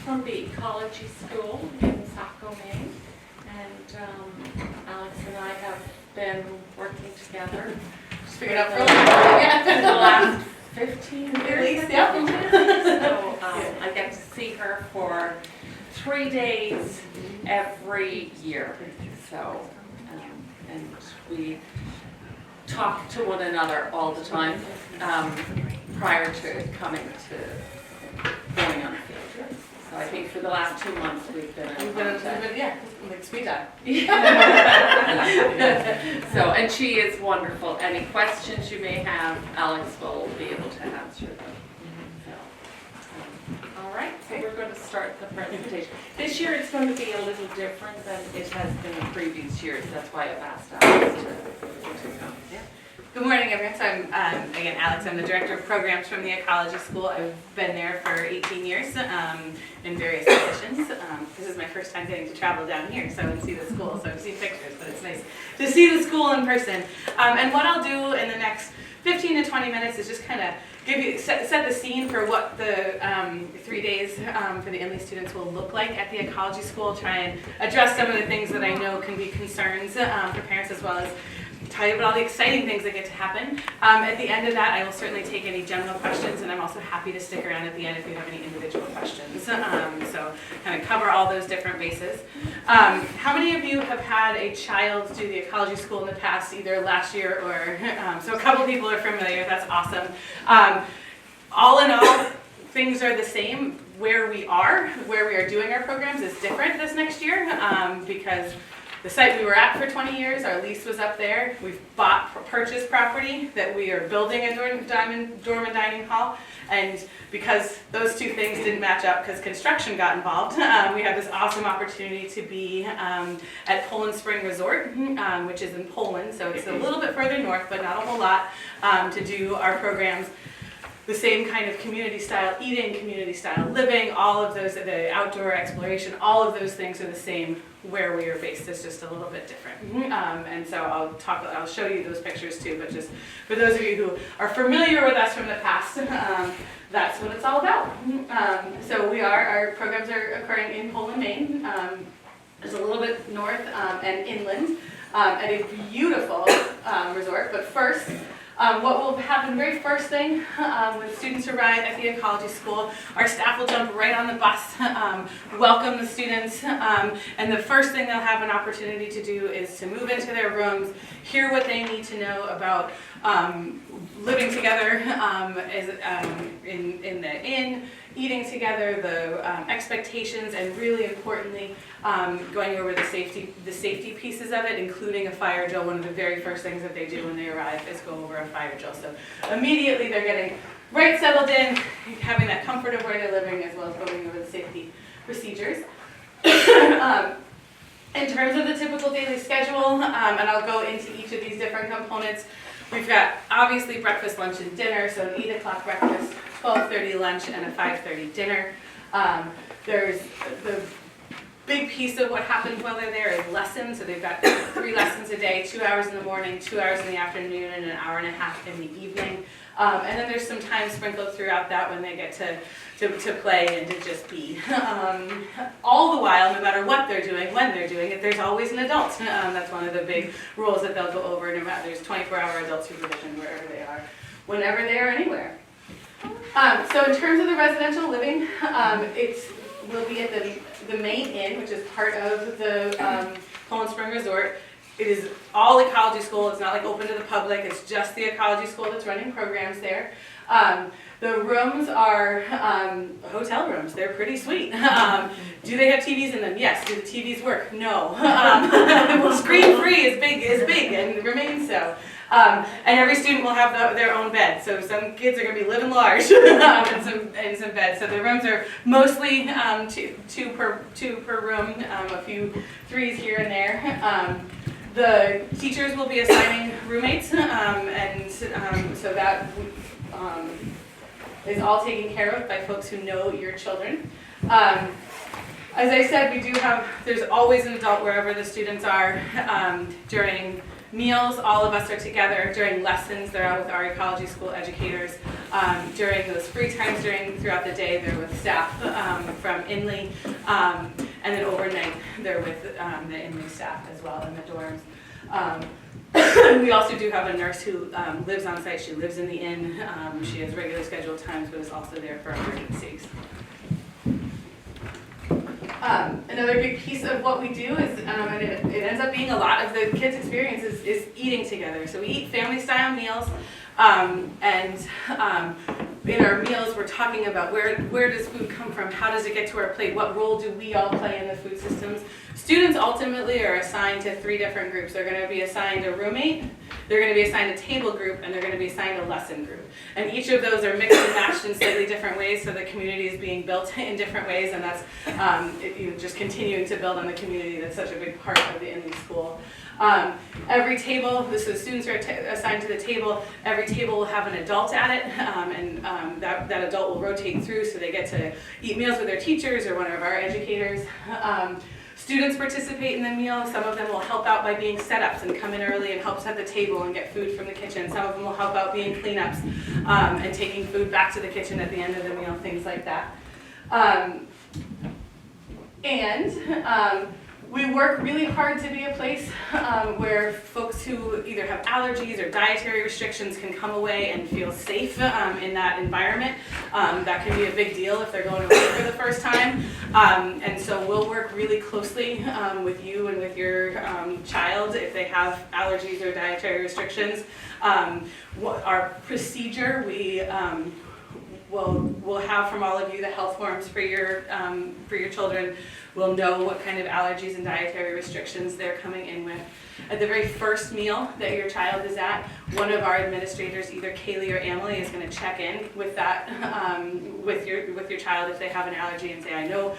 from the Ecology School in Saco, Maine, and Alex and I have been working together. Just figured out for a little while. For the last 15 years. At least, yeah. So I get to see her for 3 days every year. So, and we talk to one another all the time prior to coming to going on a field trip. So I think for the last 2 months we've been Yeah, like speed dive. So, and she is wonderful. Any questions you may have, Alex will be able to answer them. So, all right, so we're going to start the presentation. This year it's going to be a little different than it has been in previous years. That's why I've asked Alex to come. Yeah. Good morning, everyone. So I'm, again, Alex. I'm the Director of Programs from the Ecology School. I've been there for 18 years in various positions. This is my first time getting to travel down here, so and see the school. So I've seen pictures, but it's nice to see the school in person. And what I'll do in the next 15 to 20 minutes is just kind of give you set the scene for what the 3 days for the Inly students will look like at the Ecology School. Try and address some of the things that I know can be concerns for parents, as well as tell you about all the exciting things that get to happen. At the end of that, I will certainly take any general questions, and I'm also happy to stick around at the end if you have any individual questions. So kind of cover all those different bases. How many of you have had a child do the Ecology School in the past, either last year or, so a couple people are familiar, that's awesome. All in all, things are the same. Where we are doing our programs is different this next year because the site we were at for 20 years, our lease was up there. We've purchased property that we are building a dorm and dining hall. And because those two things didn't match up because construction got involved, we have this awesome opportunity to be at Poland Spring Resort, which is in Poland. So it's a little bit further north, but not a whole lot, to do our programs. The same kind of community style eating, community style living, all of those, the outdoor exploration, all of those things are the same where we are based. It's just a little bit different. And so I'll show you those pictures too, but just for those of you who are familiar with us from the past, that's what it's all about. So our programs are occurring in Poland, Maine. Just a little bit north and inland at a beautiful resort. But first, what will happen very first thing when students arrive at the Ecology School, our staff will jump right on the bus, welcome the students, and the first thing they'll have an opportunity to do is to move into their rooms, hear what they need to know about living together in the inn, eating together, the expectations, and really importantly, going over the safety pieces of it, including a fire drill. One of the very first things that they do when they arrive is go over a fire drill. So immediately they're getting right settled in, having that comfort of where they're living, as well as going over the safety procedures. In terms of the typical daily schedule, and I'll go into each of these different components, we've got obviously breakfast, lunch, and dinner, so an 8 o'clock breakfast, 12:30 lunch, and a 5:30 dinner. There's the big piece of what happens while they're there is lessons, so they've got 3 lessons a day, 2 hours in the morning, 2 hours in the afternoon, and an hour and a half in the evening. And then there's some time sprinkled throughout that when they get to play and to just be. All the while, no matter what they're doing, when they're doing it, there's always an adult. That's one of the big rules that they'll go over. No matter, there's 24-hour adult supervision wherever they are, whenever they are, anywhere. So in terms of the residential living, it will be at the main inn, which is part of the Poland Spring Resort. It is all Ecology School. It's not like open to the public. It's just the Ecology School that's running programs there. The rooms are hotel rooms. They're pretty sweet. Do they have TVs in them? Yes. Do the TVs work? No. Well, screen-free is big and remains so. And every student will have their own bed. So some kids are going to be living large in some beds. So the rooms are mostly two per room, a few threes here and there. The teachers will be assigning roommates, and so that is all taken care of by folks who know your children. As I said, there's always an adult wherever the students are during meals, all of us are together. During lessons, they're out with our Ecology School educators. During those free times throughout the day, they're with staff from Inly. And then overnight, they're with the Inly staff as well in the dorms. We also do have a nurse who lives on site. She lives in the inn. She has regular scheduled times, but is also there for emergencies. Another big piece of what we do is, and it ends up being a lot of the kids' experience is eating together. So we eat family-style meals, and in our meals we're talking about where does food come from, how does it get to our plate, what role do we all play in the food systems. Students ultimately are assigned to 3 different groups. They're going to be assigned a roommate, they're going to be assigned a table group, and they're going to be assigned a lesson group. And each of those are mixed and matched in slightly different ways, so the community is being built in different ways, and that's just continuing to build on the community that's such a big part of the Inly School. Every table, so the students are assigned to the table, every table will have an adult at it, and that adult will rotate through, so they get to eat meals with their teachers or one of our educators. Students participate in the meal. Some of them will help out by being setups and come in early and help set the table and get food from the kitchen. Some of them will help out being cleanups and taking food back to the kitchen at the end of the meal, things like that. We work really hard to be a place where folks who either have allergies or dietary restrictions can come away and feel safe in that environment. That can be a big deal if they're going away for the first time. And so we'll work really closely with you and with your child if they have allergies or dietary restrictions. Our procedure, we'll have from all of you the health forms for your children. We'll know what kind of allergies and dietary restrictions they're coming in with. At the very first meal that your child is at, one of our administrators, either Kaylee or Emily, is going to check in with that, with your child if they have an allergy and say, I know,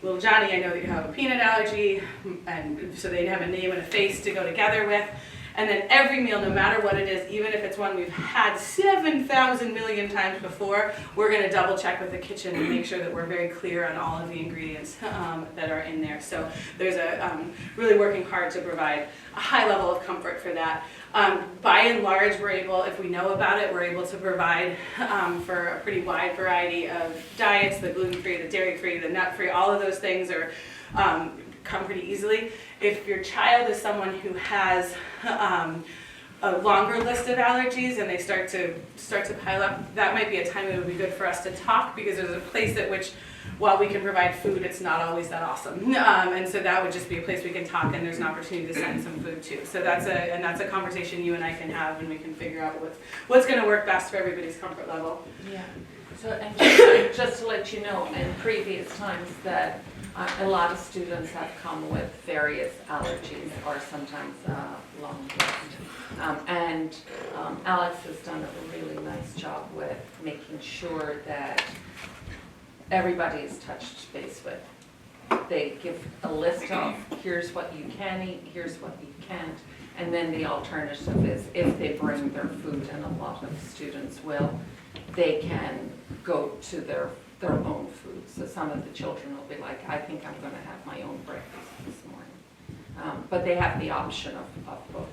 little Johnny, I know that you have a peanut allergy, and so they have a name and a face to go together with. And then every meal, no matter what it is, even if it's one we've had 7,000 million times before, we're going to double check with the kitchen and make sure that we're very clear on all of the ingredients that are in there. So there's really working hard to provide a high level of comfort for that. By and large, we're able, if we know about it, we're able to provide for a pretty wide variety of diets, the gluten-free, the dairy-free, the nut-free, all of those things are come pretty easily. If your child is someone who has a longer list of allergies and they start to pile up, that might be a time it would be good for us to talk, because there's a place at which, while we can provide food, it's not always that awesome. And so that would just be a place we can talk, and there's an opportunity to send some food too. So that's a conversation you and I can have, and we can figure out what's going to work best for everybody's comfort level. Yeah. So, and just to let you know, in previous times that a lot of students have come with various allergies or sometimes long list. And Alex has done a really nice job with making sure that everybody is touched base with. They give a list of here's what you can eat, here's what you can't, and then the alternative is if they bring their food, and a lot of students will, they can go to their own food. So some of the children will be like, I think I'm going to have my own breakfast this morning. But they have the option of both.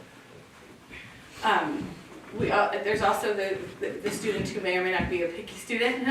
There's also the student who may or may not be a picky student.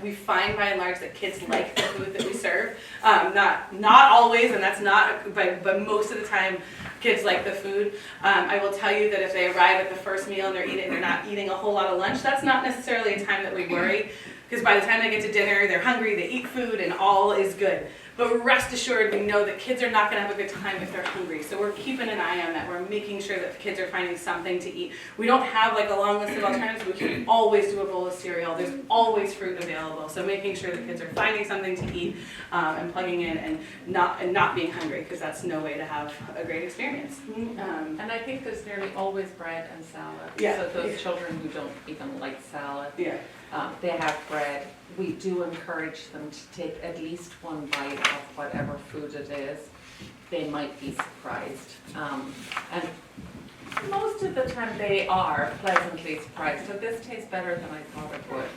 We find by and large that kids like the food that we serve. Not always, and that's not, but most of the time kids like the food. I will tell you that if they arrive at the first meal and they're not eating a whole lot of lunch, that's not necessarily a time that we worry, because by the time they get to dinner, they're hungry, they eat food, and all is good. But rest assured, we know that kids are not going to have a good time if they're hungry. So we're keeping an eye on that. We're making sure that the kids are finding something to eat. We don't have like a long list of alternatives. We can always do a bowl of cereal. There's always fruit available. So making sure that kids are finding something to eat and plugging in and not being hungry, because that's no way to have a great experience. And I think there's nearly always bread and salad. Yeah. So those children who don't even like salad, Yeah. They have bread. We do encourage them to take at least one bite of whatever food it is. They might be surprised. And most of the time they are pleasantly surprised. So this tastes better than I thought it would.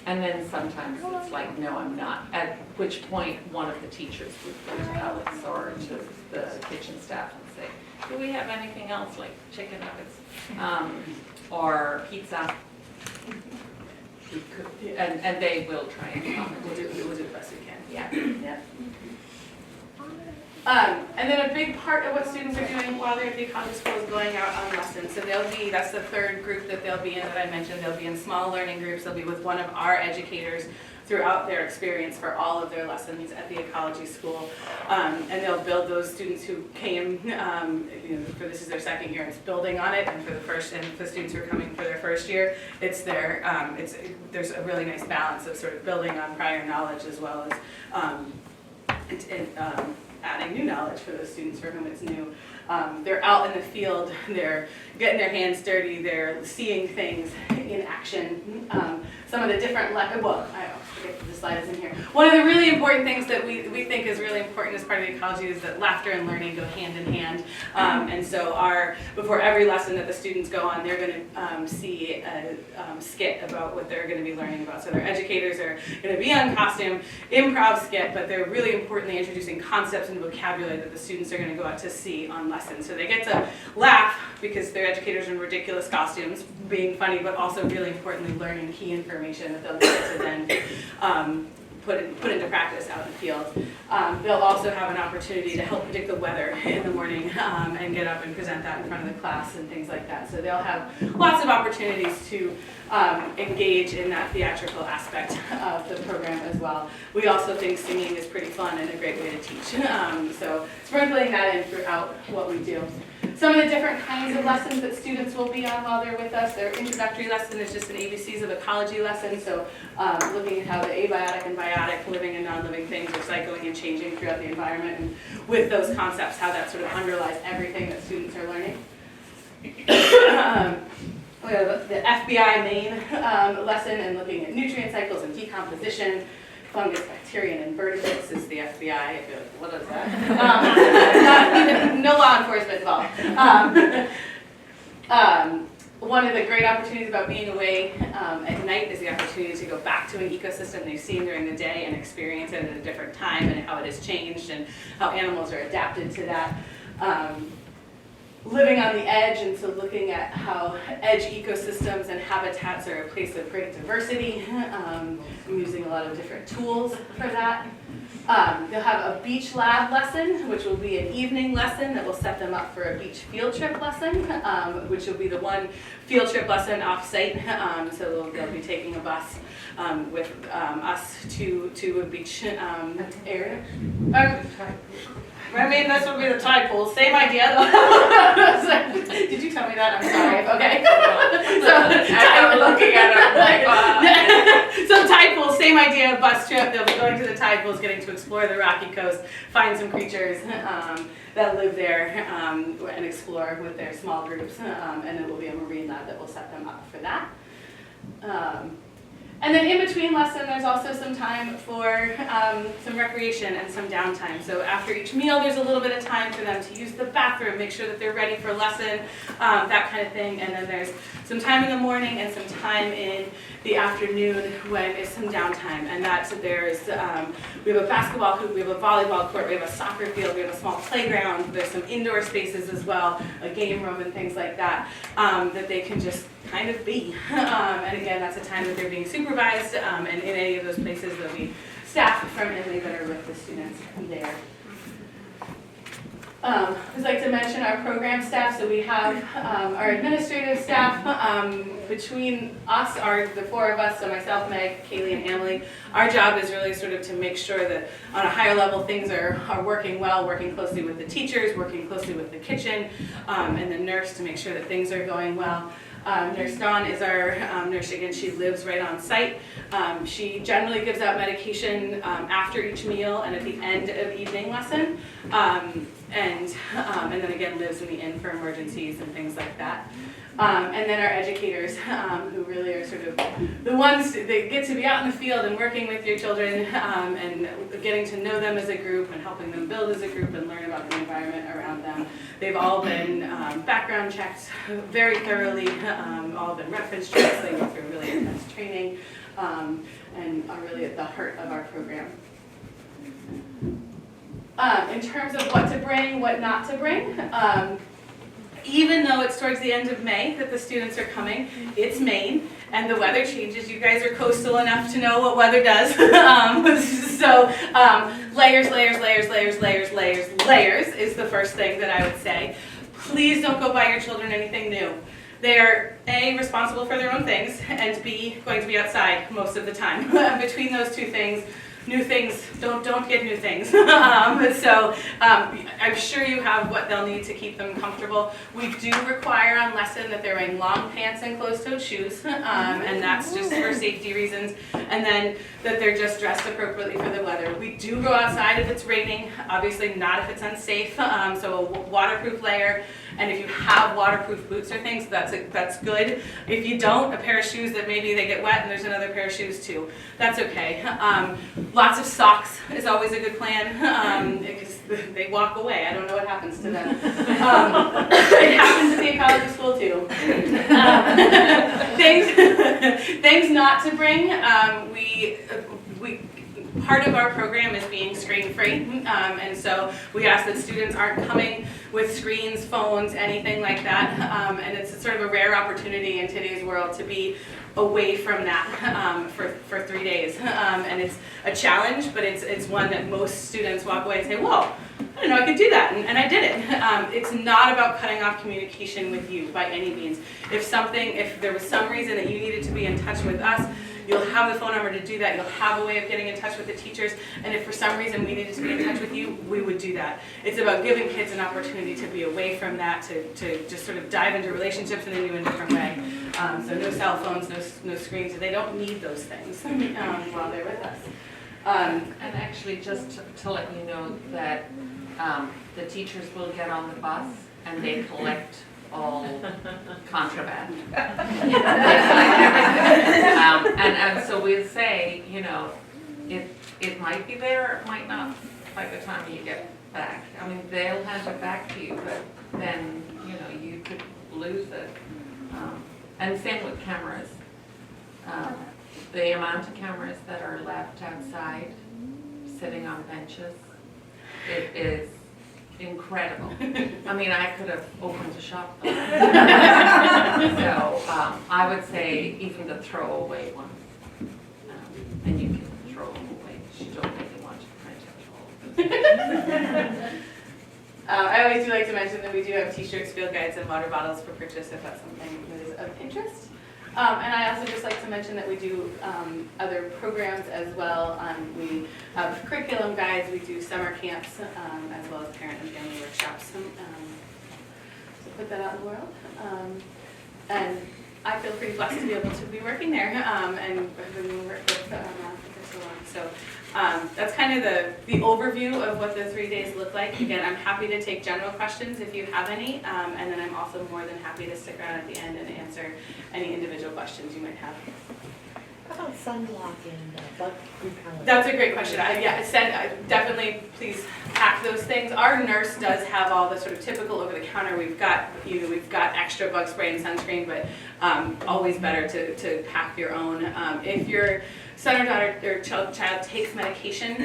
And then sometimes it's like, no, I'm not, at which point one of the teachers would go to Alex or to the kitchen staff and say, do we have anything else like chicken nuggets or pizza? We could, and they will try and We'll do the best we can. yeah. And then a big part of what students are doing while they're at the Ecology School is going out on lessons. So that's the third group that they'll be in that I mentioned. They'll be in small learning groups. They'll be with one of our educators throughout their experience for all of their lessons at the Ecology School. And they'll build those students who came, for this is their second year, it's building on it. And for the students who are coming for their first year, there's a really nice balance of sort of building on prior knowledge as well as adding new knowledge for those students for whom it's new. They're out in the field, they're getting their hands dirty, they're seeing things in action. Some of the different, I forget the slide is in here. One of the really important things that we think is really important as part of the ecology is that laughter and learning go hand in hand. And so before every lesson that the students go on, they're going to see a skit about what they're going to be learning about. So their educators are going to be on costume, improv skit, but they're really importantly introducing concepts and vocabulary that the students are going to go out to see on lessons. So they get to laugh because their educators are in ridiculous costumes, being funny, but also really importantly learning key information that they'll get to then put into practice out in the field. They'll also have an opportunity to help predict the weather in the morning and get up and present that in front of the class and things like that. So they'll have lots of opportunities to engage in that theatrical aspect of the program as well. We also think singing is pretty fun and a great way to teach. So sprinkling that in throughout what we do. Some of the different kinds of lessons that students will be on while they're with us. Their introductory lesson is just an ABCs of ecology lesson, so looking at how the abiotic and biotic, living and non-living things are cycling and changing throughout the environment, and with those concepts, how that sort of underlies everything that students are learning. We have the FBI main lesson and looking at nutrient cycles and decomposition. Fungus, bacteria, and invertebrates is the FBI. I feel like, what is that? No law enforcement involved. One of the great opportunities about being away at night is the opportunity to go back to an ecosystem they've seen during the day and experience it at a different time and how it has changed and how animals are adapted to that. Living on the edge, and so looking at how edge ecosystems and habitats are a place of great diversity. I'm using a lot of different tools for that. They'll have a beach lab lesson, which will be an evening lesson that will set them up for a beach field trip lesson, which will be the one field trip lesson off-site. So they'll be taking a bus with us to a beach area. I mean, this would be the tide pool. Same idea, though. Did you tell me that? I'm sorry. Okay. I'm looking at her like, so tide pool, same idea, bus trip. They'll be going to the tide pools, getting to explore the rocky coast, find some creatures that live there, and explore with their small groups. And there will be a marine lab that will set them up for that. And then in between lesson, there's also some time for some recreation and some downtime. So after each meal, there's a little bit of time for them to use the bathroom, make sure that they're ready for lesson, that kind of thing. And then there's some time in the morning and some time in the afternoon when it's some downtime. And that's we have a basketball hoop, we have a volleyball court, we have a soccer field, we have a small playground, there's some indoor spaces as well, a game room and things like that, that they can just kind of be. And again, that's a time that they're being supervised, and in any of those places there'll be staff from Inly that are with the students there. I'd like to mention our program staff. So we have our administrative staff. Between us, the four of us, so myself, Meg, Kaylee, and Emily, our job is really sort of to make sure that on a higher level things are working well, working closely with the teachers, working closely with the kitchen, and the nurse to make sure that things are going well. Nurse Dawn is our nurse. Again, she lives right on site. She generally gives out medication after each meal and at the end of evening lesson, and then again lives in the inn for emergencies and things like that. And then our educators, who really are sort of the ones that get to be out in the field and working with your children, and getting to know them as a group and helping them build as a group and learn about the environment around them. They've all been background checked very thoroughly, all been reference checks. They go through really intense training. and are really at the heart of our program. In terms of what to bring, what not to bring, even though it's towards the end of May that the students are coming, it's Maine, and the weather changes. You guys are coastal enough to know what weather does. Layers, layers, layers, layers, layers, layers, layers is the first thing that I would say. Please don't go buy your children anything new. They are A, responsible for their own things, and B, going to be outside most of the time. Between those two things, new things, don't get new things. I'm sure you have what they'll need to keep them comfortable. We do require on lesson that they're wearing long pants and closed-toed shoes, and that's just for safety reasons. And then that they're just dressed appropriately for the weather. We do go outside if it's raining, obviously not if it's unsafe, so a waterproof layer. And if you have waterproof boots or things, that's good. If you don't, a pair of shoes that maybe they get wet and there's another pair of shoes too. That's okay. Lots of socks is always a good plan because they walk away. I don't know what happens to them. It happens at the Ecology School too. Things not to bring. Part of our program is being screen-free, and so we ask that students aren't coming with screens, phones, anything like that, and it's sort of a rare opportunity in today's world to be away from that for 3 days, and it's a challenge, but it's one that most students walk away and say, whoa, I didn't know I could do that, and I did it. It's not about cutting off communication with you by any means. If there was some reason that you needed to be in touch with us, you'll have the phone number to do that. You'll have a way of getting in touch with the teachers. And if for some reason we needed to be in touch with you, we would do that. It's about giving kids an opportunity to be away from that, to just sort of dive into relationships in a new and different way. So no cell phones, no screens. They don't need those things while they're with us. And actually, just to let you know that the teachers will get on the bus and they collect all contraband. And so we'll say, it might be there, it might not by the time you get back. I mean, they'll hand it back to you, but then, you could lose it. And same with cameras. The amount of cameras that are left outside, sitting on benches, it is incredible. I mean, I could have opened a shop. So I would say even the throwaway ones, and you can throw them away. You don't really want to print it all. I always do like to mention that we do have t-shirts, field guides, and water bottles for purchase if that's something that is of interest. And I also just like to mention that we do other programs as well. We have curriculum guides, we do summer camps, as well as parent and family workshops. So put that out in the world. And I feel pretty blessed to be able to be working there, and have been working with for so long. So that's kind of the overview of what the 3 days look like. Again, I'm happy to take general questions if you have any, and then I'm also more than happy to stick around at the end and answer any individual questions you might have. How about sunblock and bug repellent? That's a great question. Definitely please pack those things. Our nurse does have all the sort of typical over-the-counter. We've got extra bug spray and sunscreen, but always better to pack your own. If your son or daughter or child takes medication,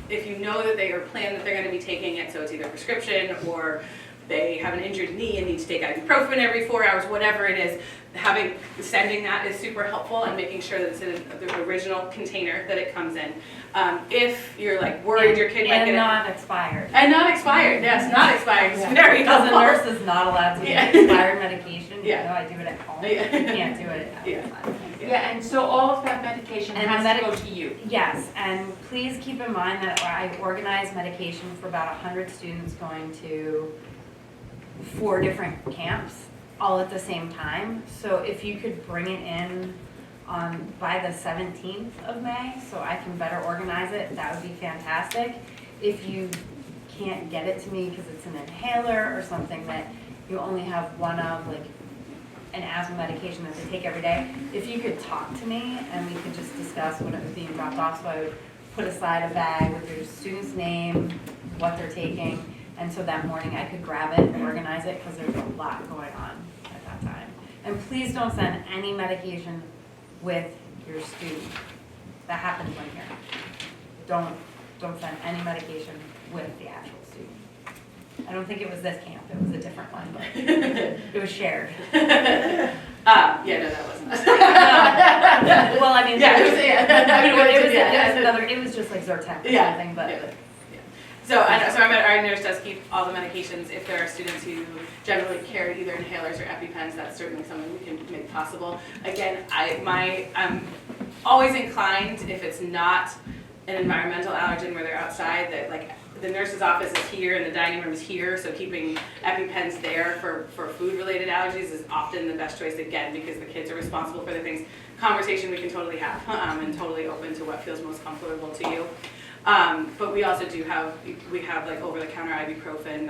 if you know that they are planned that they're going to be taking it, so it's either prescription or they have an injured knee and need to take ibuprofen every 4 hours, whatever it is, sending that is super helpful, and making sure that it's in the original container that it comes in. If you're worried your kid might get it. Not expired. And not expired, yes, not expired. It's very Because helpful. a nurse is not allowed to get expired medication, even though I do it at home. Yeah. You can't do it at home. Yeah, and so all of that medication And has to go to you. Yes, and please keep in mind that I organize medication for about 100 students going to 4 different camps all at the same time. So if you could bring it in by the 17th of May, so I can better organize it, that would be fantastic. If you can't get it to me because it's an inhaler or something that you only have one of, like an asthma medication that they take every day, if you could talk to me and we could just discuss when it was being dropped off, so I would put aside a bag with your student's name, what they're taking, and so that morning I could grab it and organize it, because there's a lot going on at that time. And please don't send any medication with your student. That happens when you're, don't send any medication with the actual student. I don't think it was this camp, it was a different one, but it was shared. Yeah, no, that wasn't us. Well, I mean, Yeah, it was just like Zyrtec or Yeah, something, but. yeah. So I know, so our nurse does keep all the medications. If there are students who generally carry either inhalers or EpiPens, that's certainly something we can make possible. Again, I'm always inclined, if it's not an environmental allergen where they're outside, that like the nurse's office is here and the dining room is here, so keeping EpiPens there for food-related allergies is often the best choice, again, because the kids are responsible for the things. Conversation we can totally have, and totally open to what feels most comfortable to you. But we also do have, like over-the-counter ibuprofen,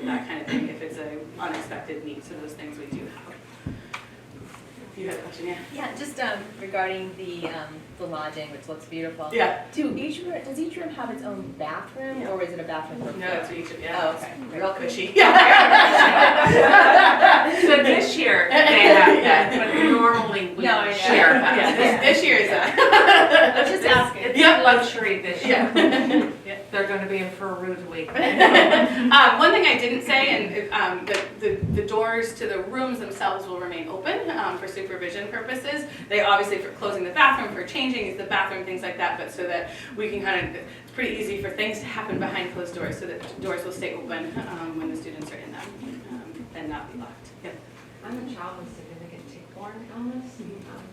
that kind of thing if it's an unexpected need, so those things we do have. You had a question, yeah? Yeah, just regarding the lodging, which looks beautiful. Yeah. Does each room have its own bathroom, or is it a bathroom per No, floor? it's each of, Oh, okay. Real cushy. So this year, they have that, but normally we No, I know. share that. Yeah, this year is I was just asking. It's a luxury this year. Yeah. They're gonna be in for a rude awakening. One thing I didn't say, and the doors to the rooms themselves will remain open for supervision purposes. They obviously, for closing the bathroom, for changing, use the bathroom, things like that, but so that we can it's pretty easy for things to happen behind closed doors, so that doors will stay open when the students are in them and not be locked. Yeah. I'm a child with significant tick-borne illness. Can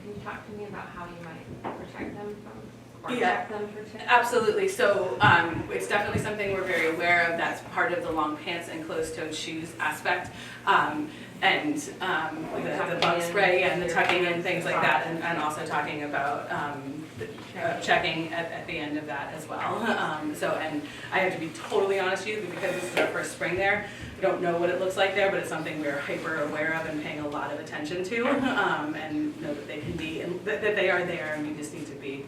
you talk to me about how you might protect them from, or Yeah. protect them for ticks? Absolutely. So it's definitely something we're very aware of. That's part of the long pants and closed-toed shoes aspect. And the bug spray and the tucking in, things like that, and also talking about checking at the end of that as well. And I have to be totally honest with you, because this is our first spring there. I don't know what it looks like there, but it's something we're hyper aware of and paying a lot of attention to, and know that they can be, and that they are there, and we just need to be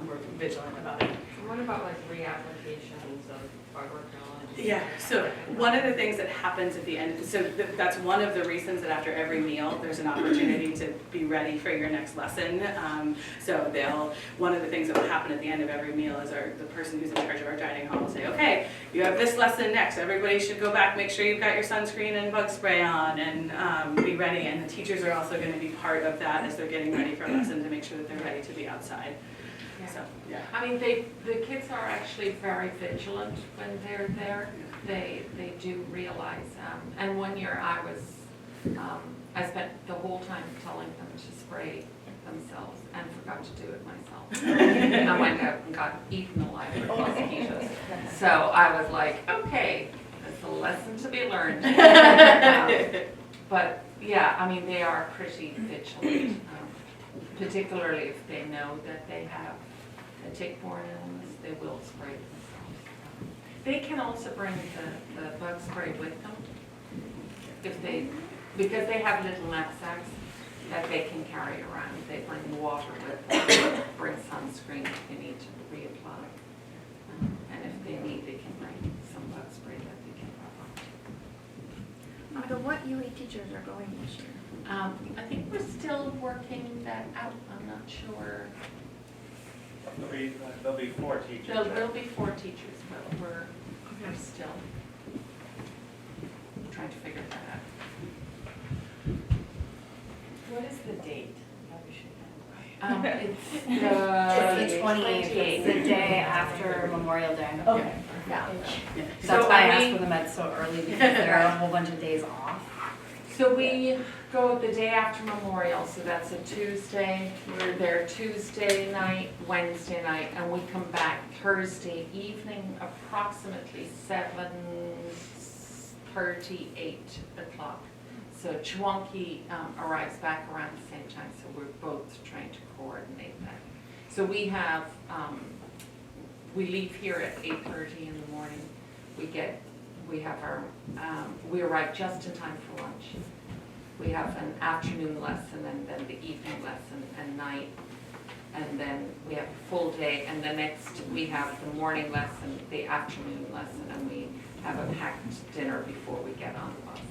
we're vigilant about it. And what about like reapplications of bug repellent? Yeah, so one of the things that happens at the end, so that's one of the reasons that after every meal, there's an opportunity to be ready for your next lesson. One of the things that will happen at the end of every meal is the person who's in charge of our dining hall will say, okay, you have this lesson next, everybody should go back, make sure you've got your sunscreen and bug spray on, and be ready. And the teachers are also going to be part of that as they're getting ready for a lesson to make sure that they're ready to be outside. So, yeah. I mean, the kids are actually very vigilant when they're there. They do realize, and one year I spent the whole time telling them to spray themselves and forgot to do it myself. I went out and got eaten alive with mosquitoes. So I was like, okay, it's a lesson to be learned. But yeah, I mean, they are pretty vigilant, particularly if they know that they have a tick-borne illness, they will spray themselves. They can also bring the bug spray with them because they have little knapsacks that they can carry around. They bring water with them, bring sunscreen if they need to reapply. And if they need, they can bring some bug spray that they can rub on. What UA teachers are going this year? I think we're still working that out. I'm not sure. There'll be 4 teachers. There'll be 4 teachers, but we're still trying to figure that out. What is the date? It's It's the the 28th, it's the day after Memorial Day. Okay. Yeah. That's So why I are asked we- for the meds so early, because there are a whole bunch of days off. So we go the day after Memorial, so that's a Tuesday. We're there Tuesday night, Wednesday night, and we come back Thursday evening, approximately 7:30, 8 o'clock. So Chwonki arrives back around the same time, so we're both trying to coordinate that. So we have, we leave here at 8:30 in the morning. We arrive just in time for lunch. We have an afternoon lesson and then the evening lesson and night. And then we have a full day, and the next we have the morning lesson, the afternoon lesson, and we have a packed dinner before we get on the bus.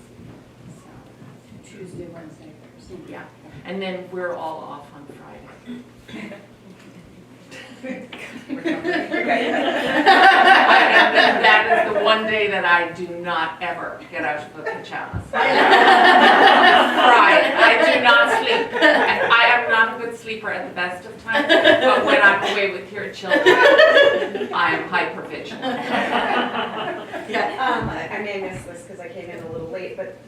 So Tuesday, Wednesday, Yeah, and then we're all off on Friday. That is the one day that I do not ever get out of the pajamas. Friday, I do not sleep. I am not a good sleeper at the best of times, but when I'm away with your children, I am hyper vigilant. I may miss this because I came in a little late, but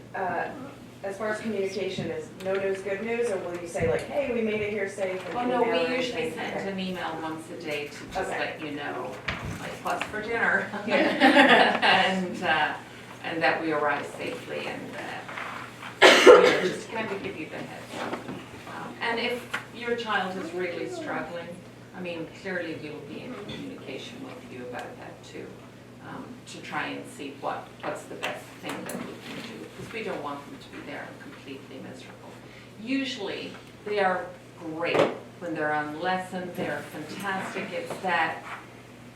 as far as communication, is no news good news, or will you say like, hey, we made it here safe? Well, no, we usually send an email once a day to just Okay. let you know, like, what's for dinner? And that we arrive safely and, just kind of give you the heads up. And if your child is really struggling, I mean, clearly we will be in communication with you about that too, to try and see what's the best thing that we can do, because we don't want them to be there and completely miserable. Usually, they are great when they're on lesson, they're fantastic. It's that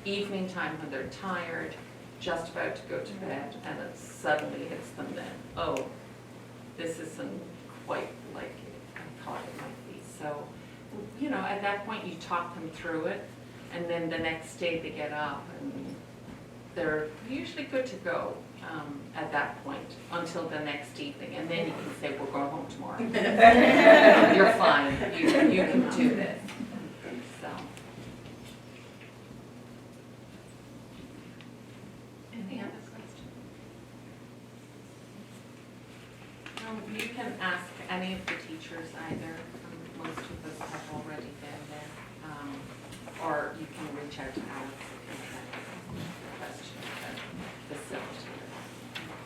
evening time when they're tired, just about to go to bed, and it suddenly hits them then, oh, this isn't quite like I thought it might be. So, at that point you talk them through it, and then the next day they get up and they're usually good to go at that point until the next evening, and then you can say, we're going home tomorrow. You're fine, you can do this. So. Any other questions? You can ask any of the teachers either. Most of us have already been there. Or you can reach out to Alex if you have a question about the facility.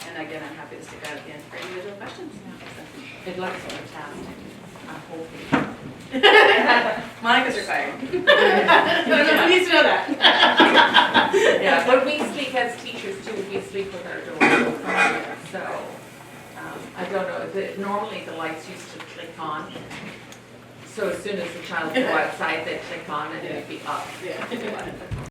And again, I'm happy to stick out at the end for individual questions. It looks fantastic. I'm hoping. Monica's required. Everyone needs to know that. Yeah, but we sleep as teachers too. We sleep with our doors open. So, I don't know. Normally the lights used to click on. So as soon as the child would go outside, they'd click on and it'd be up. Yeah.